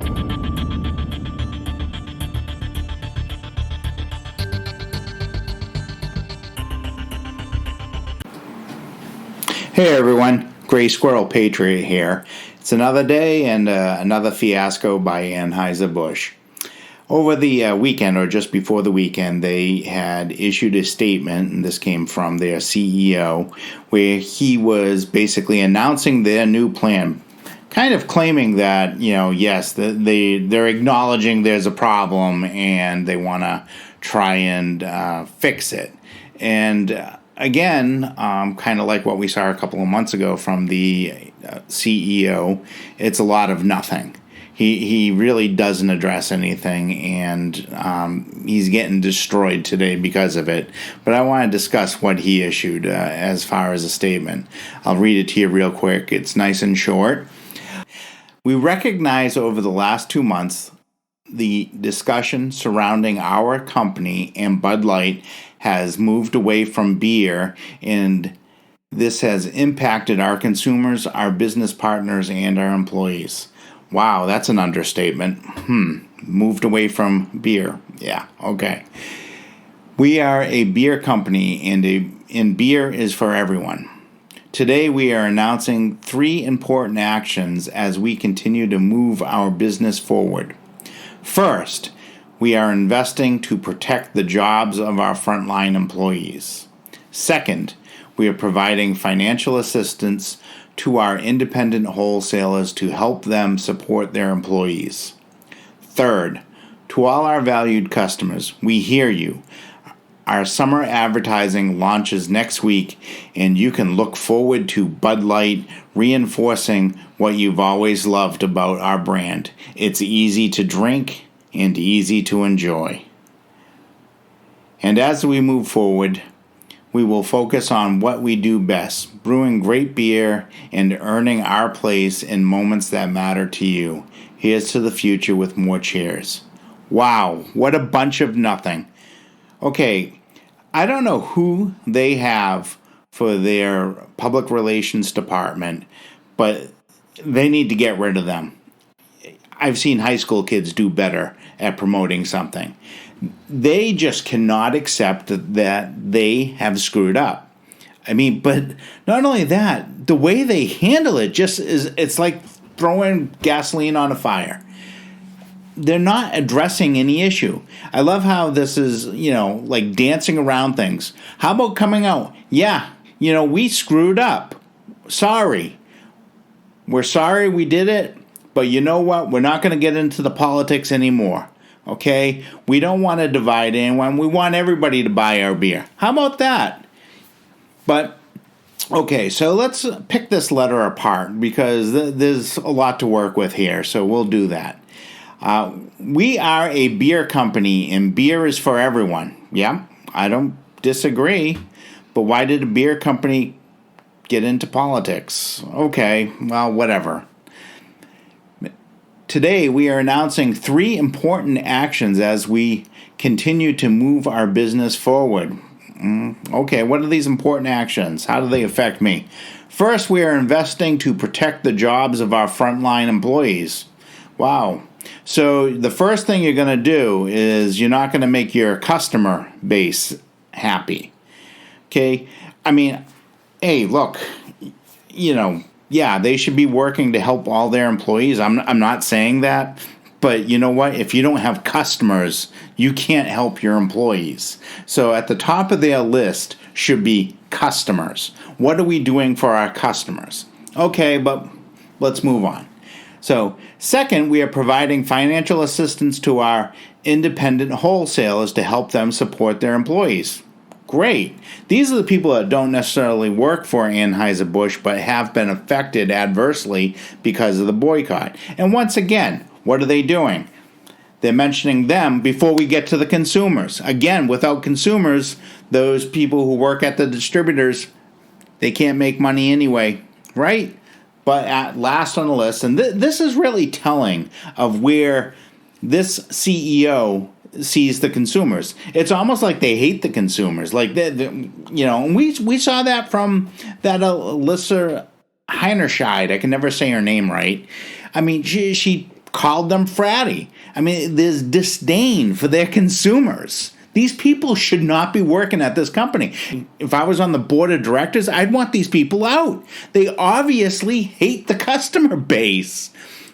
Hey everyone, Squirrel Patriot here. It's another day and another fiasco by Anheuser-Busch. Over the weekend, or just before the weekend, they had issued a statement, and this came from their CEO, where he was basically announcing their new plan, kind of claiming that, yes, they're acknowledging there's a problem and they want to try and fix it. And again, kind of like what we saw a couple of months ago from the CEO, it's a lot of nothing. He really doesn't address anything, and he's getting destroyed today because of it. But I want to discuss what he issued as far as a statement. I'll read it to you real quick. It's nice and short. We recognize over the last 2 months the discussion surrounding our company and Bud Light has moved away from beer, and this has impacted our consumers, our business partners, and our employees. Wow, that's an understatement. Moved away from beer. Yeah, okay. We are a beer company, and beer is for everyone. Today we are announcing 3 important actions as we continue to move our business forward. First, we are investing to protect the jobs of our frontline employees. Second, we are providing financial assistance to our independent wholesalers to help them support their employees. Third, to all our valued customers, we hear you. Our summer advertising launches next week, and you can look forward to Bud Light reinforcing what you've always loved about our brand. It's easy to drink and easy to enjoy. And as we move forward, we will focus on what we do best, brewing great beer and earning our place in moments that matter to you. Here's to the future with more cheers. Wow, what a bunch of nothing. Okay, I don't know who they have for their public relations department, but they need to get rid of them. I've seen high school kids do better at promoting something. They just cannot accept that they have screwed up. But not only that, the way they handle it it's like throwing gasoline on a fire. They're not addressing any issue. I love how this is, like dancing around things. How about coming out? Yeah, we screwed up. Sorry. We're sorry we did it. But you know what? We're not going to get into the politics anymore, okay? We don't want to divide anyone. We want everybody to buy our beer. How about that? But, okay, so let's pick this letter apart because there's a lot to work with here, so we'll do that. We are a beer company, and beer is for everyone. Yeah, I don't disagree. But why did a beer company get into politics? Okay, well, whatever. Today, we are announcing 3 important actions as we continue to move our business forward. Okay, what are these important actions? How do they affect me? First, we are investing to protect the jobs of our frontline employees. Wow. So the first thing you're going to do is you're not going to make your customer base happy. Okay? Hey, look, yeah, they should be working to help all their employees. I'm not saying that, but you know what? If you don't have customers, you can't help your employees. So at the top of their list should be customers. What are we doing for our customers? Okay, but let's move on. So second, we are providing financial assistance to our independent wholesalers to help them support their employees. Great. These are the people that don't necessarily work for Anheuser-Busch but have been affected adversely because of the boycott. And once again, what are they doing? They're mentioning them before we get to the consumers. Again, without consumers, those people who work at the distributors, they can't make money anyway, right? But at last on the list, and this is really telling of where this CEO sees the consumers. It's almost like they hate the consumers. Like, and we saw that from that Alyssa Heinerscheid. I can never say her name right. She called them fratty. I mean, there's disdain for their consumers. These people should not be working at this company. If I was on the board of directors, I'd want these people out. They obviously hate the customer base.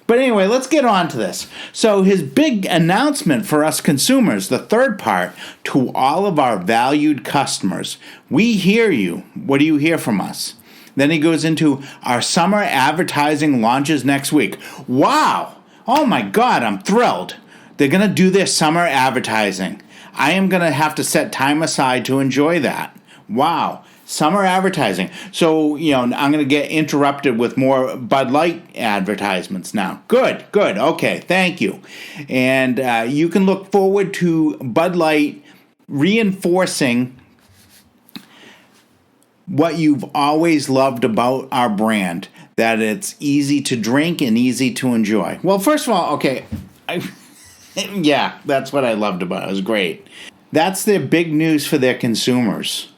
But anyway, let's get on to this. So his big announcement for us consumers, the third part, to all of our valued customers. We hear you. What do you hear from us? Then he goes into our summer advertising launches next week. Wow! Oh my God, I'm thrilled. They're going to do their summer advertising. I am going to have to set time aside to enjoy that. Wow. Summer advertising. So, I'm going to get interrupted with more Bud Light advertisements now. Good. Okay, thank you. And you can look forward to Bud Light reinforcing what you've always loved about our brand, that it's easy to drink and easy to enjoy. Well, first of all, okay, yeah, that's what I loved about it. It was great. That's their big news for their consumers,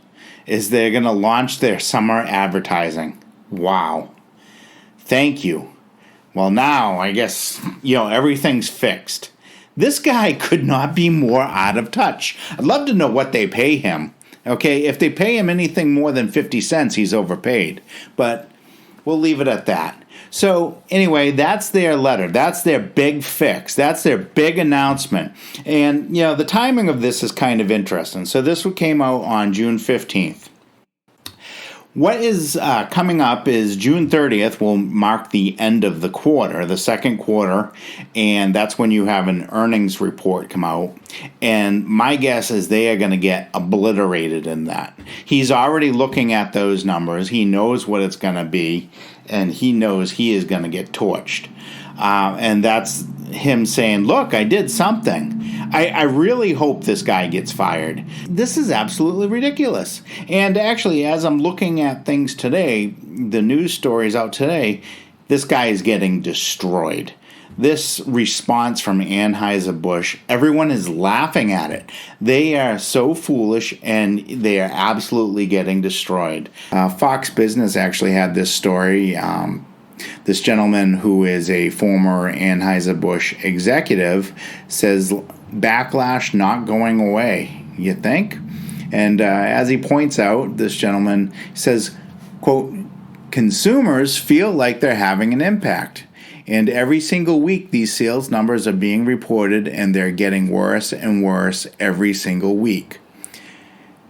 is they're going to launch their summer advertising. Wow. Thank you. Well, now I guess, everything's fixed. This guy could not be more out of touch. I'd love to know what they pay him. Okay, if they pay him anything more than 50 cents, he's overpaid. But we'll leave it at that. So anyway, that's their letter. That's their big fix. That's their big announcement. And, the timing of this is kind of interesting. So this came out on June 15th. What is coming up is June 30th will mark the end of the quarter, the second quarter, and that's when you have an earnings report come out. And my guess is they are going to get obliterated in that. He's already looking at those numbers. He knows what it's going to be, and he knows he is going to get torched. And that's him saying, look, I did something. I really hope this guy gets fired. This is absolutely ridiculous. And actually, as I'm looking at things today, the news stories out today, this guy is getting destroyed. This response from Anheuser-Busch, everyone is laughing at it. They are so foolish, and they are absolutely getting destroyed. Fox Business actually had this story. This gentleman who is a former Anheuser-Busch executive says, backlash not going away, you think? And as he points out, this gentleman says, quote, consumers feel like they're having an impact. And every single week, these sales numbers are being reported, and they're getting worse and worse every single week.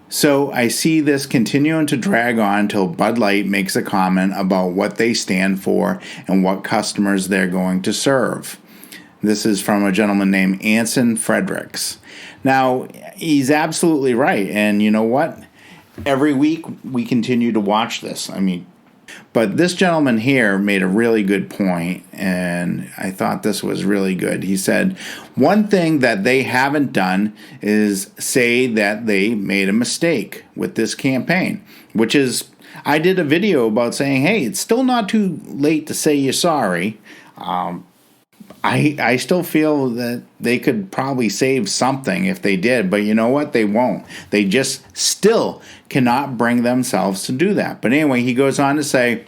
So I see this continuing to drag on until Bud Light makes a comment about what they stand for and what customers they're going to serve. This is from a gentleman named Anson Fredericks. Now, he's absolutely right. And you know what? Every week we continue to watch this. But this gentleman here made a really good point, and I thought this was really good. He said, one thing that they haven't done is say that they made a mistake with this campaign, which is, I did a video about saying, hey, it's still not too late to say you're sorry. I still feel that they could probably save something if they did, but you know what? They won't. They just still cannot bring themselves to do that. But anyway, he goes on to say,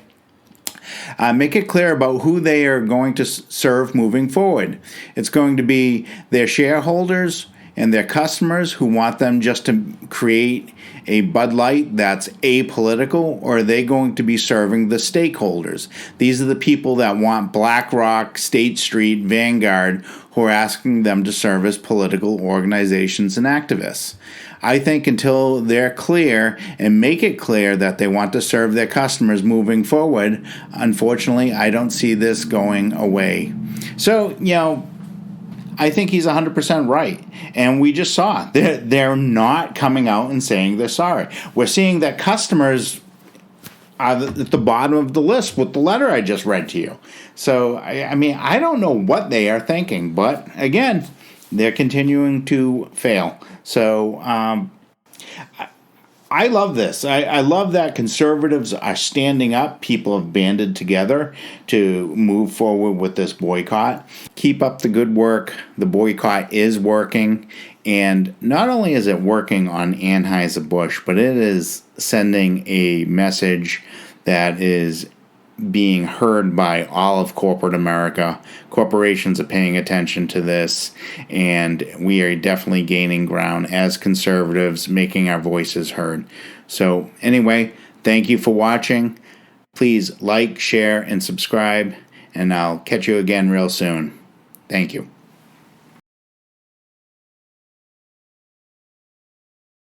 make it clear about who they are going to serve moving forward. It's going to be their shareholders and their customers who want them just to create a Bud Light that's apolitical, or are they going to be serving the stakeholders? These are the people that want BlackRock, State Street, Vanguard, who are asking them to serve as political organizations and activists. I think until they're clear and make it clear that they want to serve their customers moving forward, unfortunately, I don't see this going away. So, I think he's 100% right. And we just saw they're not coming out and saying they're sorry. We're seeing that customers are at the bottom of the list with the letter I just read to you. So, I don't know what they are thinking. But, again, they're continuing to fail. So, I love this. I love that conservatives are standing up. People have banded together to move forward with this boycott. Keep up the good work. The boycott is working. And not only is it working on Anheuser-Busch, but it is sending a message that is being heard by all of corporate America. Corporations are paying attention to this, and we are definitely gaining ground as conservatives, making our voices heard. So anyway, thank you for watching. Please like, share, and subscribe, and I'll catch you again real soon. Thank you.